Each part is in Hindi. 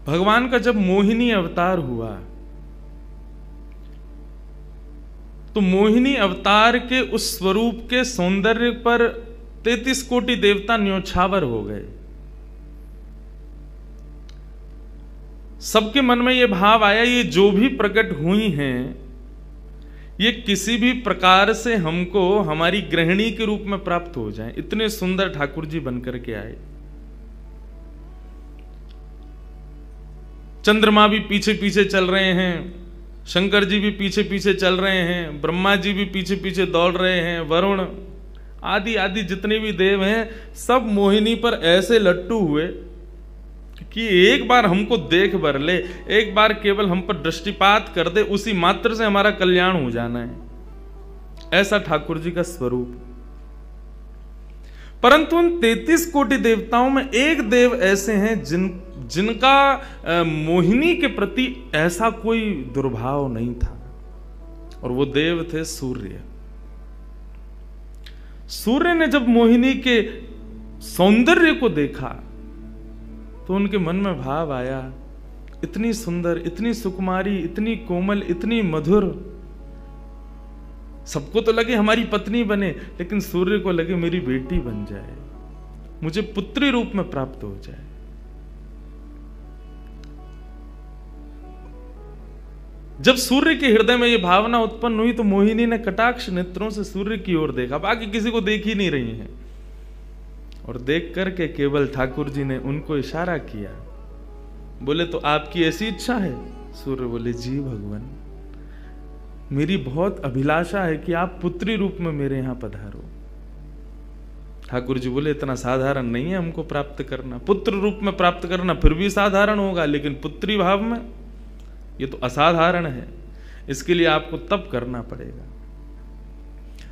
भगवान का जब मोहिनी अवतार हुआ तो मोहिनी अवतार के उस स्वरूप के सौंदर्य पर 33 कोटि देवता न्योछावर हो गए। सबके मन में यह भाव आया, ये जो भी प्रकट हुई हैं ये किसी भी प्रकार से हमको हमारी गृहिणी के रूप में प्राप्त हो जाए। इतने सुंदर ठाकुर जी बनकर के आए। चंद्रमा भी पीछे पीछे चल रहे हैं, शंकर जी भी पीछे पीछे चल रहे हैं, ब्रह्मा जी भी पीछे पीछे दौड़ रहे हैं, वरुण आदि आदि जितने भी देव हैं सब मोहिनी पर ऐसे लट्टू हुए कि एक बार हमको देख बर ले, एक बार केवल हम पर दृष्टिपात कर दे, उसी मात्र से हमारा कल्याण हो जाना है। ऐसा ठाकुर जी का स्वरूप। परंतु उन 33 कोटि देवताओं में एक देव ऐसे हैं जिनका मोहिनी के प्रति ऐसा कोई दुर्भाव नहीं था, और वो देव थे सूर्य। सूर्य ने जब मोहिनी के सौंदर्य को देखा तो उनके मन में भाव आया, इतनी सुंदर, इतनी सुकुमारी, इतनी कोमल, इतनी मधुर। सबको तो लगे हमारी पत्नी बने, लेकिन सूर्य को लगे मेरी बेटी बन जाए, मुझे पुत्री रूप में प्राप्त हो जाए। जब सूर्य के हृदय में यह भावना उत्पन्न हुई तो मोहिनी ने कटाक्ष नेत्रों से सूर्य की ओर देखा, बाकी किसी को देख ही नहीं रही है, और देख करके केवल ठाकुर जी ने उनको इशारा किया। बोले तो आपकी ऐसी इच्छा है? सूर्य बोले जी भगवान, मेरी बहुत अभिलाषा है कि आप पुत्री रूप में मेरे यहां पधारो। ठाकुर जी बोले इतना साधारण नहीं है हमको प्राप्त करना, पुत्र रूप में प्राप्त करना फिर भी साधारण होगा, लेकिन पुत्री भाव में ये तो असाधारण है, इसके लिए आपको तप करना पड़ेगा।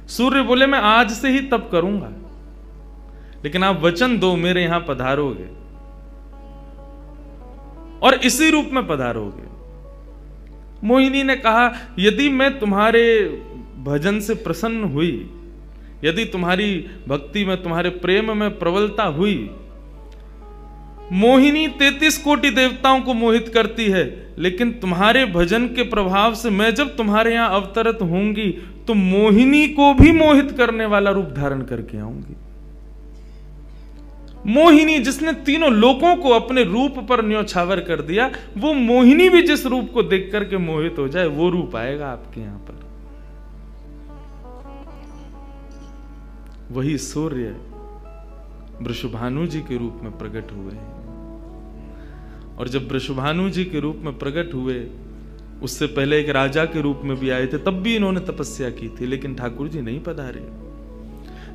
सूर्य बोले मैं आज से ही तप करूंगा, लेकिन आप वचन दो मेरे यहां पधारोगे और इसी रूप में पधारोगे। मोहिनी ने कहा यदि मैं तुम्हारे भजन से प्रसन्न हुई, यदि तुम्हारी भक्ति में, तुम्हारे प्रेम में प्रबलता हुई, मोहिनी 33 कोटि देवताओं को मोहित करती है, लेकिन तुम्हारे भजन के प्रभाव से मैं जब तुम्हारे यहां अवतरित होंगी तो मोहिनी को भी मोहित करने वाला रूप धारण करके आऊंगी। मोहिनी जिसने तीनों लोकों को अपने रूप पर न्योछावर कर दिया, वो मोहिनी भी जिस रूप को देख करके मोहित हो जाए, वो रूप आएगा आपके यहां पर। वही सूर्य वृषभानु जी के रूप में प्रकट हुए हैं, और जब वृषभानु जी के रूप में प्रकट हुए, उससे पहले एक राजा के रूप में भी आए थे, तब भी इन्होंने तपस्या की थी, लेकिन ठाकुर जी नहीं पधारे।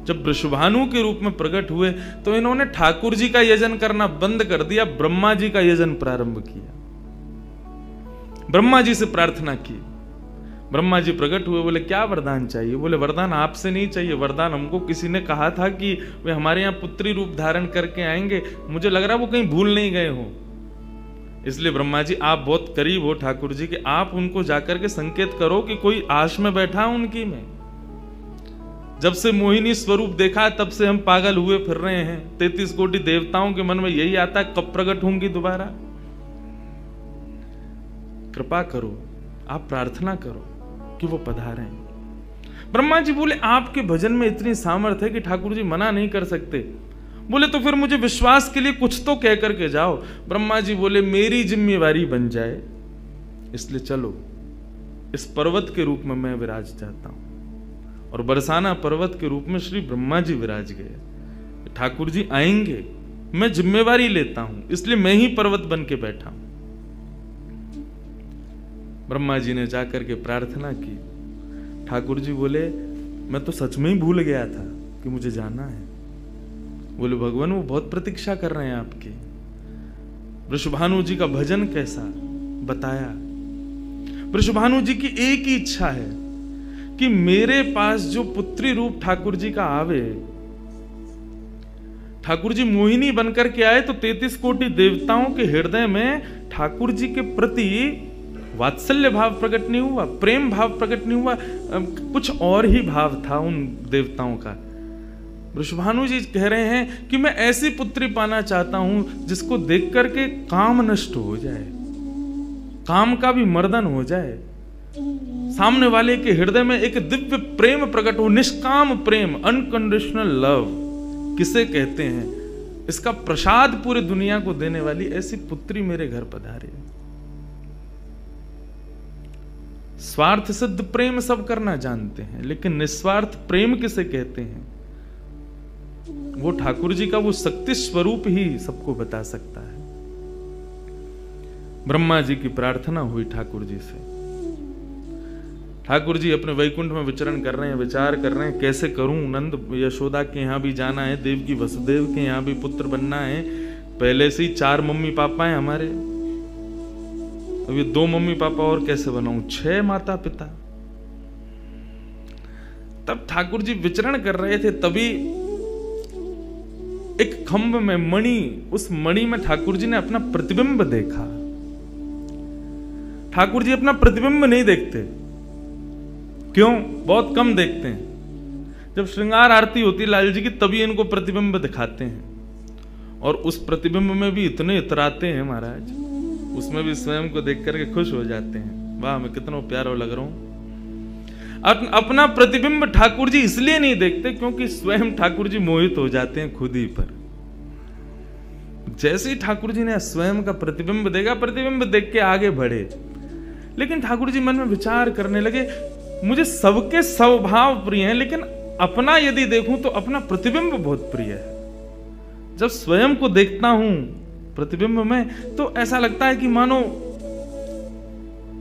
जब वृषभानु के रूप में प्रकट हुए तो इन्होंने ठाकुर जी का यजन करना बंद कर दिया, ब्रह्मा जी का यजन प्रारंभ किया, ब्रह्मा जी से प्रार्थना की। ब्रह्मा जी प्रकट हुए, बोले क्या वरदान चाहिए? बोले वरदान आपसे नहीं चाहिए, वरदान हमको किसी ने कहा था कि वे हमारे यहाँ पुत्री रूप धारण करके आएंगे, मुझे लग रहा है वो कहीं भूल नहीं गए हो, इसलिए ब्रह्मा जी आप बहुत करीब हो ठाकुर जी के, आप उनको जाकर के संकेत करो कि कोई आश में बैठा उनकी में। जब से मोहिनी स्वरूप देखा तब से हम पागल हुए फिर रहे हैं, 33 कोटि देवताओं के मन में यही आता है कब प्रकट होंगी दोबारा। कृपा करो, आप प्रार्थना करो कि वो पधारें। ब्रह्मा जी बोले आपके भजन में इतनी सामर्थ्य है कि ठाकुर जी मना नहीं कर सकते। बोले तो फिर मुझे विश्वास के लिए कुछ तो कह करके जाओ। ब्रह्मा जी बोले मेरी जिम्मेवारी बन जाए, इसलिए चलो इस पर्वत के रूप में मैं विराज जाता हूं। और बरसाना पर्वत के रूप में श्री ब्रह्मा जी विराज गए। ठाकुर जी आएंगे, मैं जिम्मेवारी लेता हूं, इसलिए मैं ही पर्वत बन के बैठा हूं। ब्रह्मा जी ने जाकर के प्रार्थना की। ठाकुर जी बोले मैं तो सच में ही भूल गया था कि मुझे जाना है। बोले भगवान वो बहुत प्रतीक्षा कर रहे हैं आपकी। वृषभानु जी का भजन कैसा बताया। वृषभानु जी की एक ही इच्छा है कि मेरे पास जो पुत्री रूप ठाकुर जी का आवे, ठाकुर जी मोहिनी बनकर के आए तो 33 कोटि देवताओं के हृदय में ठाकुर जी के प्रति वात्सल्य भाव प्रकट नहीं हुआ, प्रेम भाव प्रकट नहीं हुआ, कुछ और ही भाव था उन देवताओं का। वृषभानु जी कह रहे हैं कि मैं ऐसी पुत्री पाना चाहता हूं जिसको देख करके काम नष्ट हो जाए, काम का भी मर्दन हो जाए, सामने वाले के हृदय में एक दिव्य प्रेम प्रकट हो, निष्काम प्रेम, अनकंडीशनल लव किसे कहते हैं, इसका प्रसाद पूरी दुनिया को देने वाली ऐसी पुत्री मेरे घर पधारे। स्वार्थ सिद्ध प्रेम सब करना जानते हैं, लेकिन निस्वार्थ प्रेम किसे कहते हैं, वो ठाकुर जी का वो शक्ति स्वरूप ही सबको बता सकता है। ब्रह्मा जी की प्रार्थना हुई ठाकुर जी से। ठाकुर जी अपने वैकुंठ में विचरण कर रहे हैं, विचार कर रहे हैं कैसे करूं, नंद यशोदा के यहां भी जाना है, देवकी वसुदेव के यहां भी पुत्र बनना है, पहले से ही 4 मम्मी पापा हैं हमारे, अब ये 2 मम्मी पापा और कैसे बनाऊं, 6 माता पिता। तब ठाकुर जी विचरण कर रहे थे, तभी एक खंभ में मणि, उस मणि में ठाकुर जी ने अपना प्रतिबिंब देखा। ठाकुर जी अपना प्रतिबिंब नहीं देखते, क्यों? बहुत कम देखते हैं। जब श्रृंगार आरती होती है लाल जी की, तभी इनको प्रतिबिंब दिखाते हैं, और उस प्रतिबिंब में भी इतने इतराते हैं महाराज, उसमें भी स्वयं को देख करके खुश हो जाते हैं, वाह मैं कितना प्यारा लग रहा हूं। अपना प्रतिबिंब ठाकुर जी इसलिए नहीं देखते क्योंकि स्वयं ठाकुर जी मोहित हो जाते हैं खुद ही पर। जैसे ही ठाकुर जी ने स्वयं का प्रतिबिंब देखा, प्रतिबिंब देख के आगे बढ़े, लेकिन ठाकुर जी मन में विचार करने लगे, मुझे सबके स्वभाव प्रिय हैं, लेकिन अपना यदि देखूं तो अपना प्रतिबिंब बहुत प्रिय है। जब स्वयं को देखता हूं प्रतिबिंब में, तो ऐसा लगता है कि मानो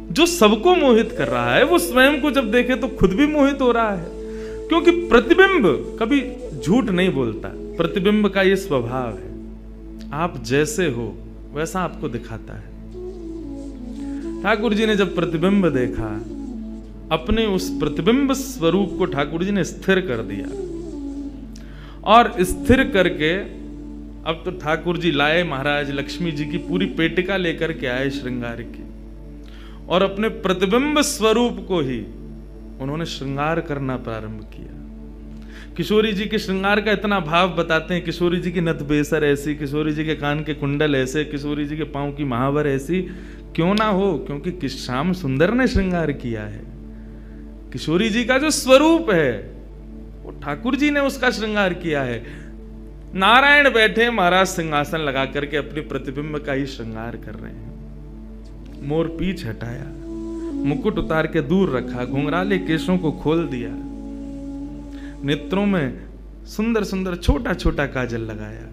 जो सबको मोहित कर रहा है वो स्वयं को जब देखे तो खुद भी मोहित हो रहा है, क्योंकि प्रतिबिंब कभी झूठ नहीं बोलता। प्रतिबिंब का ये स्वभाव है, आप जैसे हो वैसा आपको दिखाता है। ठाकुर जी ने जब प्रतिबिंब देखा, अपने उस प्रतिबिंब स्वरूप को ठाकुर जी ने स्थिर कर दिया, और स्थिर करके अब तो ठाकुर जी लाए महाराज लक्ष्मी जी की पूरी पेटिका लेकर के आए श्रृंगार की, और अपने प्रतिबिंब स्वरूप को ही उन्होंने श्रृंगार करना प्रारंभ किया। किशोरी जी के श्रृंगार का इतना भाव बताते हैं, किशोरी जी की नथ बेसर ऐसी, किशोरी जी के कान के कुंडल ऐसे, किशोरी जी के पांव की महावर ऐसी, क्यों ना हो, क्योंकि श्याम सुंदर ने श्रृंगार किया है। किशोरी जी का जो स्वरूप है वो ठाकुर जी ने उसका श्रृंगार किया है। नारायण बैठे महाराज सिंहासन लगा करके अपने प्रतिबिंब का ही श्रृंगार कर रहे हैं। मोर पीछ हटाया, मुकुट उतार के दूर रखा, घुंघराले केशों को खोल दिया, नेत्रों में सुंदर सुंदर छोटा छोटा काजल लगाया,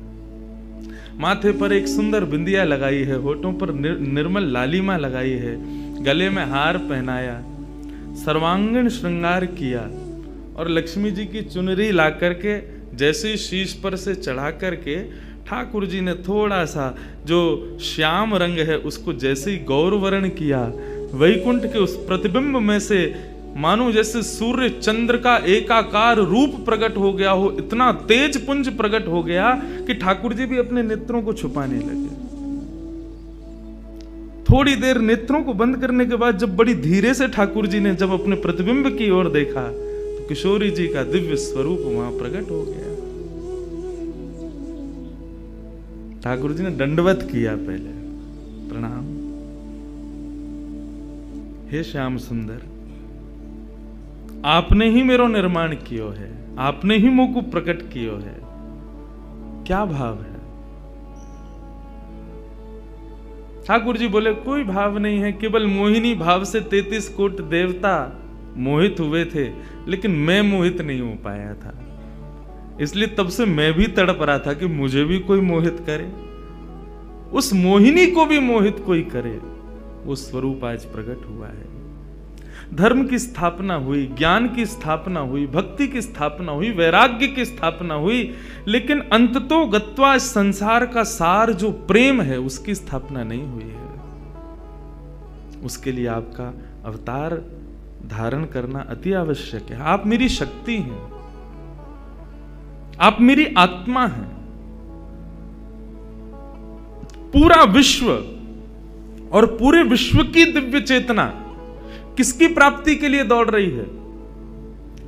माथे पर एक सुंदर बिंदिया लगाई है, होठों पर निर्मल लालिमा लगाई है, गले में हार पहनाया, सर्वांगीण श्रृंगार किया, और लक्ष्मी जी की चुनरी ला करके जैसे शीश पर से चढ़ा करके ठाकुर जी ने थोड़ा सा जो श्याम रंग है उसको जैसे ही गौरवर्ण किया, वैकुंठ के उस प्रतिबिंब में से मानो जैसे सूर्य चंद्र का एकाकार रूप प्रकट हो गया हो, इतना तेज पुंज प्रकट हो गया कि ठाकुर जी भी अपने नेत्रों को छुपाने लगे। थोड़ी देर नेत्रों को बंद करने के बाद जब बड़ी धीरे से ठाकुर जी ने जब अपने प्रतिबिंब की ओर देखा, तो किशोरी जी का दिव्य स्वरूप वहां प्रकट हो गया। ठाकुर जी ने दंडवत किया, पहले प्रणाम, हे श्याम सुंदर, आपने ही मेरो निर्माण कियो है, आपने ही मोको प्रकट कियो है। क्या भाव है? ठाकुर जी बोले कोई भाव नहीं है, केवल मोहिनी भाव से 33 कोट देवता मोहित हुए थे, लेकिन मैं मोहित नहीं हो पाया था, इसलिए तब से मैं भी तड़प रहा था कि मुझे भी कोई मोहित करे, उस मोहिनी को भी मोहित कोई करे। वो स्वरूप आज प्रकट हुआ है। धर्म की स्थापना हुई, ज्ञान की स्थापना हुई, भक्ति की स्थापना हुई, वैराग्य की स्थापना हुई, लेकिन अंततो गत्वा संसार का सार जो प्रेम है उसकी स्थापना नहीं हुई है। उसके लिए आपका अवतार धारण करना अति आवश्यक है। आप मेरी शक्ति हैं, आप मेरी आत्मा हैं। पूरा विश्व और पूरे विश्व की दिव्य चेतना किसकी प्राप्ति के लिए दौड़ रही है?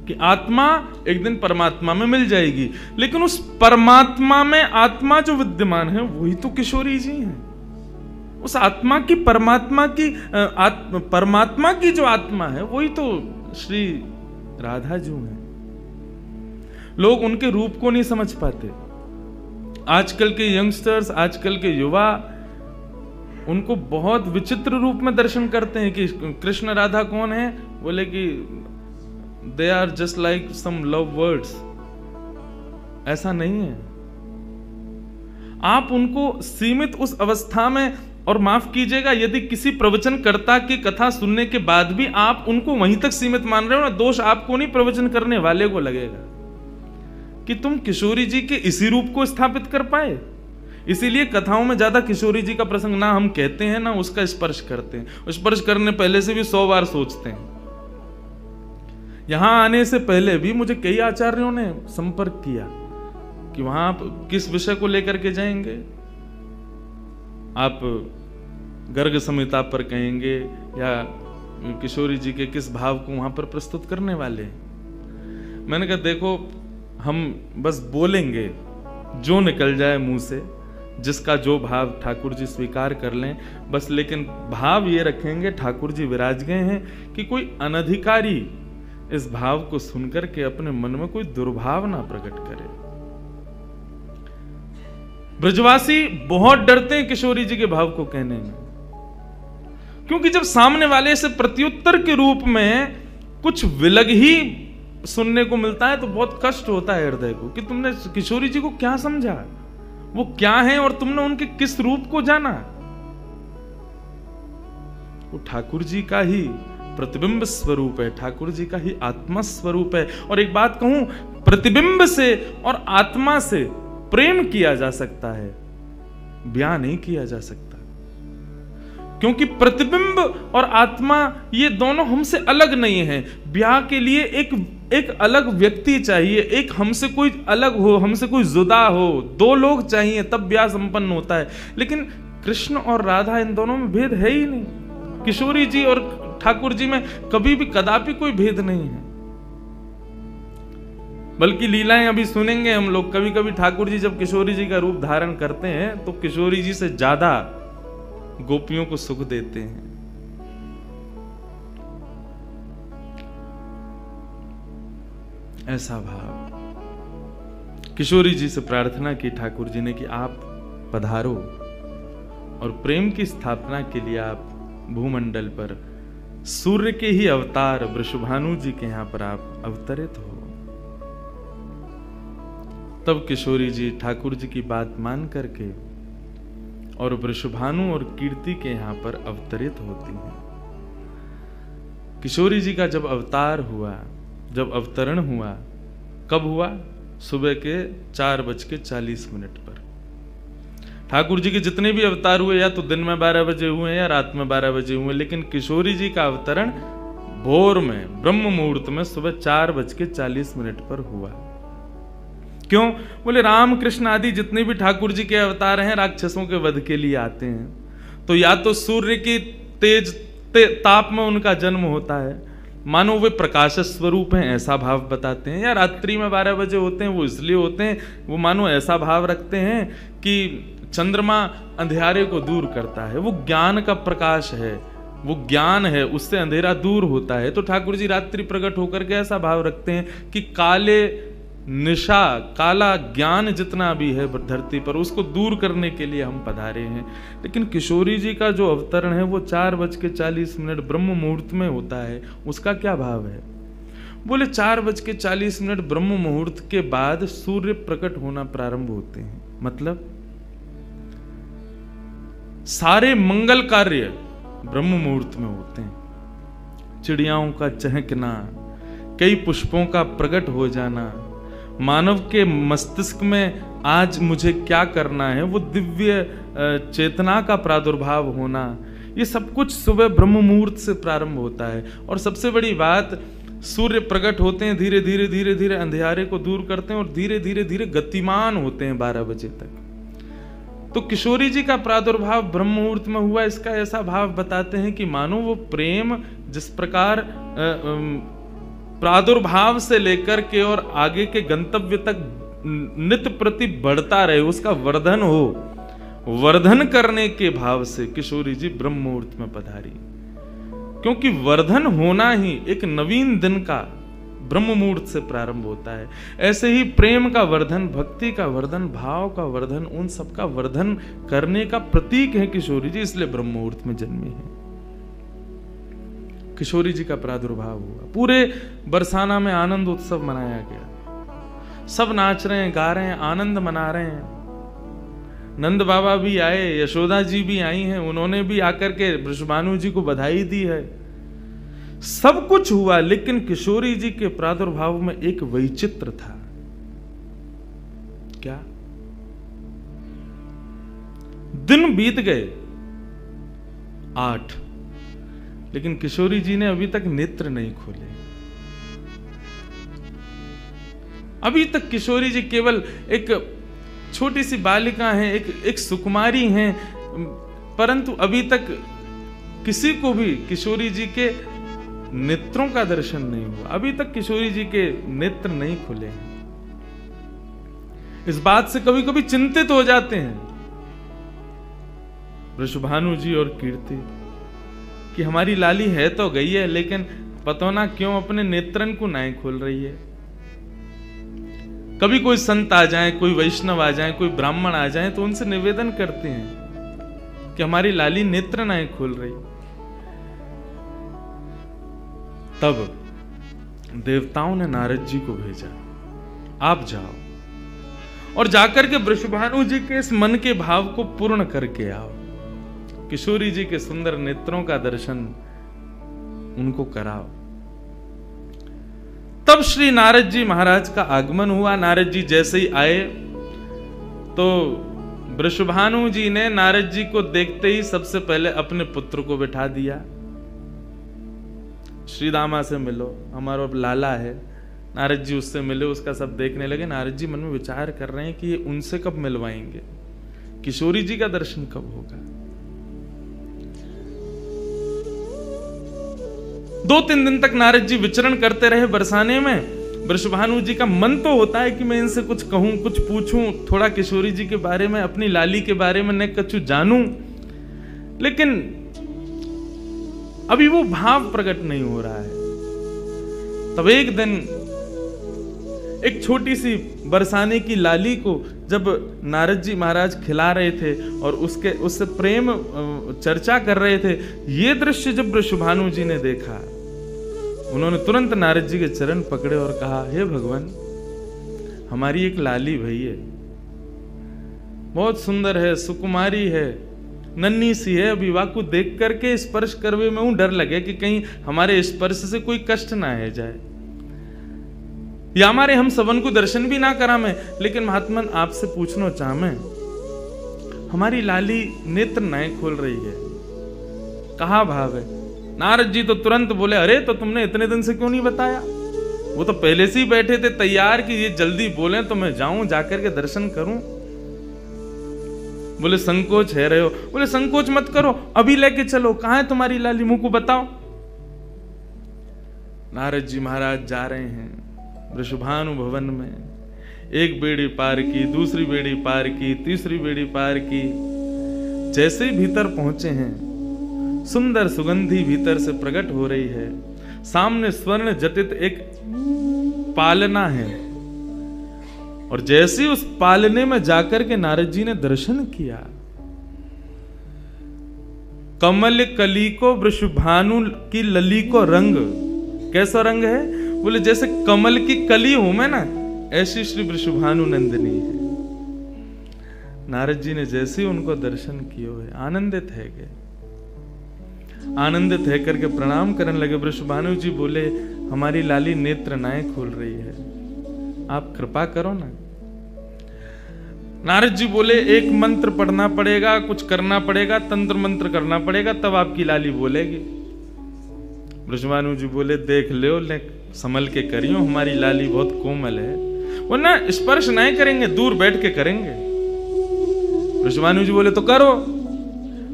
कि आत्मा एक दिन परमात्मा में मिल जाएगी, लेकिन उस परमात्मा में आत्मा जो विद्यमान है वही तो किशोरी जी हैं। उस आत्मा की परमात्मा की जो आत्मा है वही तो श्री राधा जी हैं। लोग उनके रूप को नहीं समझ पाते। आजकल के यंगस्टर्स, आजकल के युवा उनको बहुत विचित्र रूप में दर्शन करते हैं कि कृष्ण राधा कौन है, बोले कि they are just like some love words. ऐसा नहीं है। आप उनको सीमित उस अवस्था में, और माफ कीजिएगा यदि किसी प्रवचनकर्ता की कथा सुनने के बाद भी आप उनको वहीं तक सीमित मान रहे हो ना, दोष आपको नहीं, प्रवचन करने वाले को लगेगा कि तुम किशोरी जी के इसी रूप को स्थापित कर पाए। इसीलिए कथाओं में ज्यादा किशोरी जी का प्रसंग ना हम कहते हैं ना उसका स्पर्श करते हैं। स्पर्श करने पहले से भी 100 बार सोचते हैं। यहां आने से पहले भी मुझे कई आचार्यों ने संपर्क किया कि वहां आप किस विषय को लेकर के जाएंगे, आप गर्ग संहिता पर कहेंगे या किशोरी जी के किस भाव को वहां पर प्रस्तुत करने वाले हैं। मैंने कहा देखो, हम बस बोलेंगे जो निकल जाए मुंह से, जिसका जो भाव ठाकुर जी स्वीकार कर लें बस, लेकिन भाव ये रखेंगे ठाकुर जी विराज गए हैं कि कोई अनधिकारी इस भाव को सुनकर के अपने मन में कोई दुर्भाव ना प्रकट करे। ब्रजवासी बहुत डरते हैं किशोरी जी के भाव को कहने में, क्योंकि जब सामने वाले से प्रत्युत्तर के रूप में कुछ विलग ही सुनने को मिलता है तो बहुत कष्ट होता है हृदय को कि तुमने किशोरी जी को क्या समझा, वो क्या है और तुमने उनके किस रूप को जाना। वो ठाकुर जी का ही प्रतिबिंब स्वरूप है, ठाकुर जी का ही आत्मा स्वरूप है। और एक बात कहूं, प्रतिबिंब से और आत्मा से प्रेम किया जा सकता है, ब्याह नहीं किया जा सकता, क्योंकि प्रतिबिंब और आत्मा ये दोनों हमसे अलग नहीं है। ब्याह के लिए एक अलग व्यक्ति चाहिए, एक हमसे कोई अलग हो, हमसे कोई जुदा हो, 2 लोग चाहिए तब ब्याह संपन्न होता है। लेकिन कृष्ण और राधा इन दोनों में भेद है ही नहीं। किशोरी जी और ठाकुर जी में कभी भी कदापि कोई भेद नहीं है। बल्कि लीलाएं अभी सुनेंगे हम लोग, कभी कभी ठाकुर जी जब किशोरी जी का रूप धारण करते हैं तो किशोरी जी से ज्यादा गोपियों को सुख देते हैं। ऐसा भाव किशोरी जी से प्रार्थना की ठाकुर जी ने कि आप पधारो और प्रेम की स्थापना के लिए आप भूमंडल पर सूर्य के ही अवतार वृषभानु जी के यहां पर आप अवतरित हो। तब किशोरी जी ठाकुर जी की बात मान करके और वृषभानु और कीर्ति के यहां पर अवतरित होती हैं। किशोरी जी का जब अवतार हुआ, जब अवतरण हुआ, कब हुआ? सुबह के 4:40 पर। ठाकुर जी के जितने भी अवतार हुए या तो दिन में 12 बजे हुए या रात में 12 बजे हुए, लेकिन किशोरी जी का अवतरण भोर में ब्रह्म मुहूर्त में सुबह 4:40 पर हुआ। क्यों? बोले राम कृष्ण आदि जितने भी ठाकुर जी के अवतार हैं राक्षसों के वध के लिए आते हैं, तो या तो सूर्य की तेज ताप में उनका जन्म होता है, मानो वे प्रकाश स्वरूप हैं ऐसा भाव बताते हैं, या रात्रि में 12 बजे होते हैं वो इसलिए होते हैं, वो मानो ऐसा भाव रखते हैं कि चंद्रमा अंधेरे को दूर करता है, वो ज्ञान का प्रकाश है, वो ज्ञान है, उससे अंधेरा दूर होता है। तो ठाकुर जी रात्रि प्रकट होकर के ऐसा भाव रखते हैं कि काले निशा, काला ज्ञान जितना भी है धरती पर उसको दूर करने के लिए हम पधारे हैं। लेकिन किशोरी जी का जो अवतरण है वो 4:40 ब्रह्म मुहूर्त में होता है। उसका क्या भाव है? बोले 4:40 ब्रह्म मुहूर्त के बाद सूर्य प्रकट होना प्रारंभ होते हैं। मतलब सारे मंगल कार्य ब्रह्म मुहूर्त में होते हैं। चिड़ियाओं का चहकना, कई पुष्पों का प्रकट हो जाना, मानव के मस्तिष्क में आज मुझे क्या करना है वो दिव्य चेतना का प्रादुर्भाव होना, ये सब कुछ सुबह ब्रह्म मुहूर्त से प्रारंभ होता है। और सबसे बड़ी बात, सूर्य प्रकट होते हैं, धीरे धीरे धीरे धीरे अंधेरे को दूर करते हैं और धीरे धीरे धीरे गतिमान होते हैं 12 बजे तक। तो किशोरी जी का प्रादुर्भाव ब्रह्म मुहूर्त में हुआ, इसका ऐसा भाव बताते हैं कि मानो वो प्रेम जिस प्रकार प्रादुर्भाव से लेकर के और आगे के गंतव्य तक नित्य प्रति बढ़ता रहे, उसका वर्धन हो, वर्धन करने के भाव से किशोरी जी ब्रह्म मुहूर्त में पधारी। क्योंकि वर्धन होना ही एक नवीन दिन का ब्रह्म मुहूर्त से प्रारंभ होता है। ऐसे ही प्रेम का वर्धन, भक्ति का वर्धन, भाव का वर्धन, उन सब का वर्धन करने का प्रतीक है किशोरी जी, इसलिए ब्रह्म मुहूर्त में जन्मी है। किशोरी जी का प्रादुर्भाव हुआ, पूरे बरसाना में आनंद उत्सव मनाया गया, सब नाच रहे हैं, गा रहे हैं, आनंद मना रहे हैं। नंद बाबा भी आए, यशोदा जी भी आई हैं, उन्होंने भी आकर के वृषभानु जी को बधाई दी है। सब कुछ हुआ, लेकिन किशोरी जी के प्रादुर्भाव में एक वैचित्र था। क्या? दिन बीत गए 8, लेकिन किशोरी जी ने अभी तक नेत्र नहीं खोले। अभी तक किशोरी जी केवल एक छोटी सी बालिका हैं, एक सुकुमारी हैं, परंतु अभी तक किसी को भी किशोरी जी के नेत्रों का दर्शन नहीं हुआ। अभी तक किशोरी जी के नेत्र नहीं खुले हैं। इस बात से कभी कभी चिंतित हो जाते हैं वृषभानु जी और कीर्ति कि हमारी लाली है तो गई है, लेकिन पता ना क्यों अपने नेत्रन को नहीं खोल रही है। कभी कोई संत आ जाए, कोई वैष्णव आ जाए, कोई ब्राह्मण आ जाए, तो उनसे निवेदन करते हैं कि हमारी लाली नेत्र नहीं खोल रही। तब देवताओं ने नारद जी को भेजा, आप जाओ और जाकर के वृषभानु जी के इस मन के भाव को पूर्ण करके आओ, किशोरी जी के सुंदर नेत्रों का दर्शन उनको कराओ। तब श्री नारद जी महाराज का आगमन हुआ। नारद जी जैसे ही आए तो वृषभानु जी ने नारद जी को देखते ही सबसे पहले अपने पुत्र को बिठा दिया। श्री दामा से मिलो, हमारा अब लाला है। नारद जी उससे मिले, उसका सब देखने लगे। नारद जी मन में विचार कर रहे हैं कि ये उनसे कब मिलवाएंगे, किशोरी जी का दर्शन कब होगा। 2-3 दिन तक नारद जी विचरण करते रहे बरसाने में। वृषभानु जी का मन तो होता है कि मैं इनसे कुछ कहूं, कुछ पूछूं, थोड़ा किशोरी जी के बारे में, अपनी लाली के बारे में न कुछ जानूं, लेकिन अभी वो भाव प्रकट नहीं हो रहा है। तब एक दिन एक छोटी सी बरसाने की लाली को जब नारद जी महाराज खिला रहे थे और उससे प्रेम चर्चा कर रहे थे, ये दृश्य जब वृषभानु जी ने देखा, उन्होंने तुरंत नारद जी के चरण पकड़े और कहा, हे भगवान, हमारी एक लाली भई है, बहुत सुंदर है, सुकुमारी है, नन्ही सी है, अभी वाकु देख करके स्पर्श करवे में डर लगे कि कहीं हमारे स्पर्श से कोई कष्ट ना है जाए, या हमारे हम सबन को दर्शन भी ना करा में। लेकिन महात्मन आपसे पूछना चाह मैं, हमारी लाली नेत्र नहीं खोल रही है, कहा भाव है? नारद जी तो तुरंत बोले, अरे तो तुमने इतने दिन से क्यों नहीं बताया? वो तो पहले से ही बैठे थे तैयार कि ये जल्दी बोले तो मैं जाऊं, जाकर के दर्शन करूं। बोले संकोच है रहे हो? बोले संकोच मत करो, अभी लेके चलो, कहां है तुम्हारी लाली, मुंह को बताओ। नारद जी महाराज जा रहे हैं वृषभानु भवन में। एक बेड़ी पार की, दूसरी बेड़ी पार की, तीसरी बेड़ी पार की। जैसे ही भीतर पहुंचे हैं, सुंदर सुगंधी भीतर से प्रकट हो रही है। सामने स्वर्ण जटित एक पालना है, और जैसे ही उस पालने में जाकर के नारद जी ने दर्शन किया, कमल कली को वृषभानु की लली को रंग, कैसा रंग है? बोले जैसे कमल की कली हूं मैं ना, ऐसी श्री वृषभानु नंदिनी है। नारद जी ने जैसे ही उनको दर्शन किए हुए आनंदित है गए, आनंदित है करके प्रणाम करने लगे। वृषभानु जी बोले, हमारी लाली नेत्र नाय खोल रही है, आप कृपा करो ना। नारद जी बोले, एक मंत्र पढ़ना पड़ेगा, कुछ करना पड़ेगा, तंत्र मंत्र करना पड़ेगा, तब आपकी लाली बोलेगी। वृषभानु जी बोले, देख लो, ले संभल के करियो, हमारी लाली बहुत कोमल है, वो ना स्पर्श नहीं करेंगे, दूर बैठ के करेंगे। वृषभानु जी बोले, तो करो।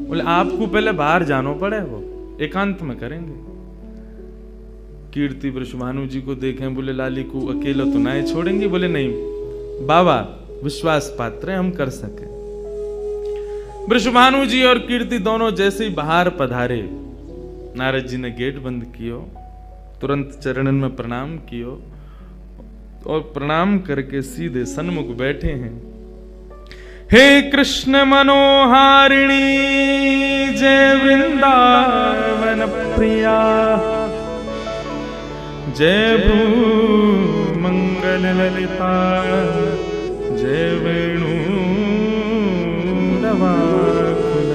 बोले आपको पहले बाहर जानो पड़े, वो एकांत में करेंगे। कीर्ति वृषभानु जी को देखें, बोले लाली को अकेला तो ना छोड़ेंगे? बोले नहीं बाबा, विश्वास पात्र है, हम कर सके। वृषभानु जी और कीर्ति दोनों जैसे ही बाहर पधारे, नारद जी ने गेट बंद कियो, तुरंत चरणन में प्रणाम कियो और प्रणाम करके सीधे सन्मुख बैठे हैं। हे कृष्ण मनोहारिणी जय वृंदावन प्रिया, जय भ्रू मंगल ललिता, जय वेणु रवाकुल,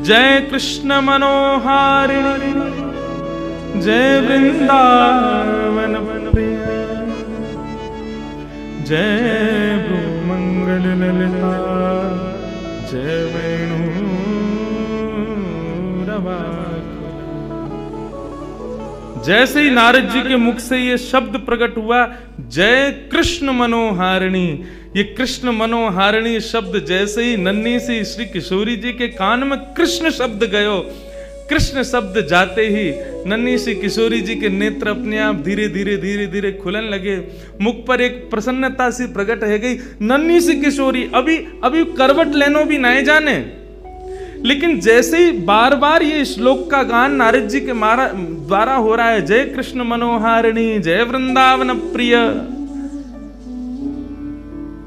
जय कृष्ण मनोहारिणी जय वृंदावन प्रिया, जय भ्रू मंगल ललिता, जय वेणु रवाकुल। जैसे ही नारद जी के मुख से ये शब्द प्रकट हुआ, जय कृष्ण मनोहारिणी, ये कृष्ण मनोहारिणी शब्द जैसे ही नन्ही सी श्री किशोरी जी के कान में कृष्ण शब्द गयो, कृष्ण शब्द जाते ही नन्ही सी किशोरी जी के नेत्र अपने आप धीरे धीरे धीरे धीरे खुलन लगे, मुख पर एक प्रसन्नता सी प्रकट हो गई। नन्ही सी किशोरी अभी करवट लेनो भी नहीं जाने, लेकिन जैसे ही बार बार ये श्लोक का गान नारद जी के द्वारा हो रहा है, जय कृष्ण मनोहारिणी जय वृंदावन प्रिय,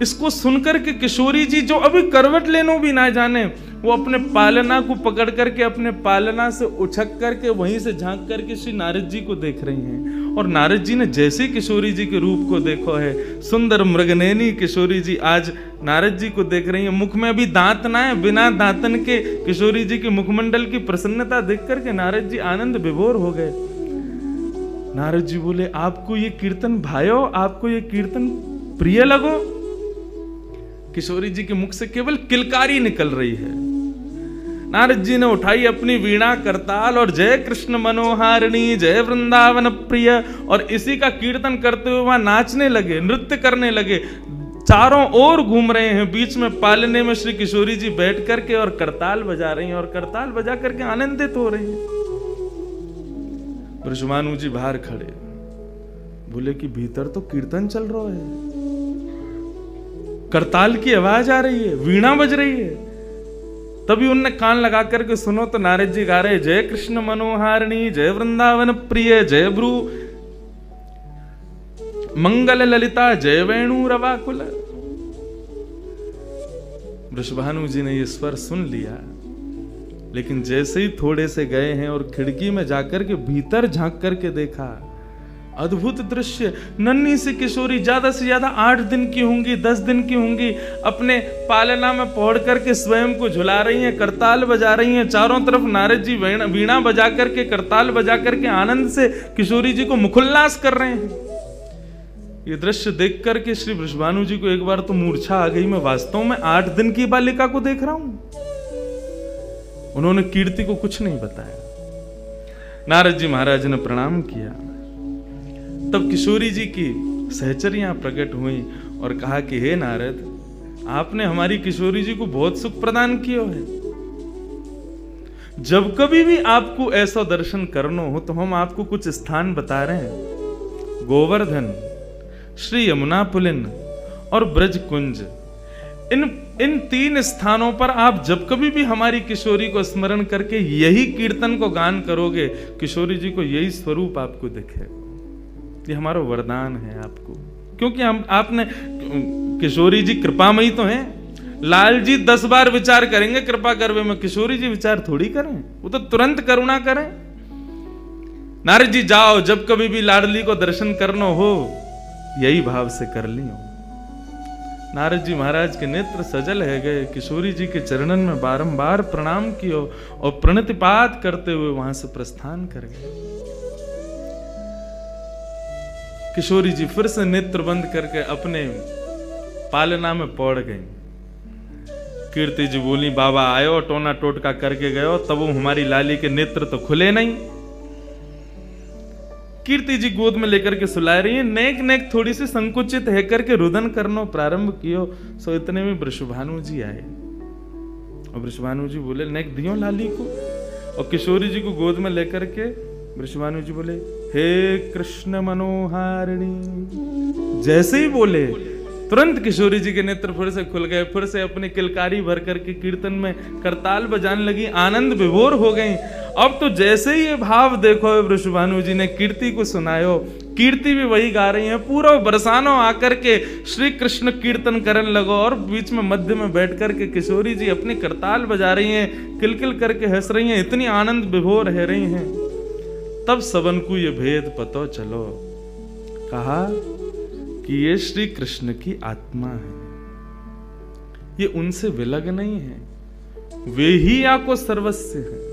इसको सुनकर के किशोरी जी जो अभी करवट लेनो भी ना जाने, वो अपने पालना को पकड़ करके अपने पालना से उछक करके वहीं से झांक करके श्री नारद जी को देख रही हैं। और नारद जी ने जैसे किशोरी जी के रूप को देखो है, सुंदर मृगनयनी किशोरी जी आज नारद जी को देख रही है। मुख में अभी दांत ना है, बिना दांतन के किशोरी जी के मुखमंडल की प्रसन्नता देख करके नारद जी आनंद विभोर हो गए। नारद जी बोले, आपको ये कीर्तन भायो, आपको ये कीर्तन प्रिय लगो? किशोरी जी के मुख से केवल किलकारी निकल रही है। नारद जी ने उठाई अपनी वीणा करताल और जय कृष्ण मनोहारिणी जय वृंदावन प्रिय, और इसी का कीर्तन करते हुए वहां नाचने लगे, नृत्य करने लगे, चारों ओर घूम रहे हैं। बीच में पालने में श्री किशोरी जी बैठ करके और करताल बजा रही हैं और करताल बजा करके आनंदित हो रही हैं। वृषभानु जी बाहर खड़े, बोले कि भीतर तो कीर्तन चल रहा है, करताल की आवाज आ रही है, वीणा बज रही है। तभी उनने कान लगा करके सुनो तो नारद जी गा रहे, जय कृष्ण मनोहारिणी जय वृंदावन प्रिय, जय भ्रू मंगल ललिता, जय वेणु रवाकुल। वृषभानु जी ने ये स्वर सुन लिया, लेकिन जैसे ही थोड़े से गए हैं और खिड़की में जाकर के भीतर झांक करके देखा, अद्भुत दृश्य। नन्ही सी किशोरी ज्यादा से ज्यादा 8 दिन की होंगी, 10 दिन की होंगी, अपने पालना में पौड़ करके स्वयं को झुला रही हैं, करताल बजा रही हैं। चारों तरफ नारद जी वीणा बजा करके करताल बजा करके आनंद से किशोरी जी को मुखोल्लास कर रहे हैं। ये दृश्य देख करके श्री वृषभानु जी को एक बार तो मूर्छा आ गई, मैं वास्तव में 8 दिन की बालिका को देख रहा हूं। उन्होंने कीर्ति को कुछ नहीं बताया। नारद जी महाराज ने प्रणाम किया, तब किशोरी जी की सहचरियां प्रकट हुई और कहा कि हे नारद, आपने हमारी किशोरी जी को बहुत सुख प्रदान किया है। जब कभी भी आपको ऐसा दर्शन करना हो तो हम आपको कुछ स्थान बता रहे हैं। गोवर्धन, श्री यमुना पुलिन और ब्रज कुंज, इन 3 स्थानों पर आप जब कभी भी हमारी किशोरी को स्मरण करके यही कीर्तन को गान करोगे, किशोरी जी को यही स्वरूप आपको दिखेगा। ये हमारा वरदान है आपको, क्योंकि आपने किशोरी जी कृपामयी तो हैं। लाल जी 10 बार विचार करेंगे कृपा करवे में, किशोरी जी विचार थोड़ी करें, वो तो तुरंत करुणा करें। नारद जी जाओ, जब कभी भी लाडली को दर्शन करना हो यही भाव से कर लियो। नारद जी महाराज के नेत्र सजल है गए, किशोरी जी के चरणन में बारंबार प्रणाम कियो और प्रणतिपात करते हुए वहां से प्रस्थान कर गए। किशोरी जी फिर से नेत्र बंद करके अपने पालना में पौड़ गई। कीर्ति जी बोली, बाबा आयो टोना टोटका करके गयो, तब वो हमारी लाली के नेत्र तो खुले नहीं। कीर्ति जी गोद में लेकर के सुला रही है, नेक नेक थोड़ी सी संकुचित है करके रुदन करना प्रारंभ कियो। सो इतने में वृषभानु जी आए और वृषभानु जी बोले, नेक दियो लाली को, और किशोरी जी को गोद में लेकर के वृषभानु जी बोले, हे कृष्ण मनोहारिणी। जैसे ही बोले तुरंत किशोरी जी के नेत्र फिर से खुल गए, फिर से अपनी किलकारी भर करके कीर्तन में करताल बजाने लगी, आनंद विभोर हो गई। अब तो जैसे ही ये भाव देखो वृषभानु जी ने कीर्ति को सुनायो, कीर्ति भी वही गा रही है, पूरा बरसानो आकर के श्री कृष्ण कीर्तन करने लगो, और बीच में मध्य में बैठ करके किशोरी जी अपनी करताल बजा रही हैं, किलकिल करके हंस रही हैं, इतनी आनंद विभोर रह रही हैं। तब सबन को ये भेद पतो चलो, कहा कि ये श्री कृष्ण की आत्मा है, ये उनसे विलग नहीं है, वे ही आपको सर्वस्व है।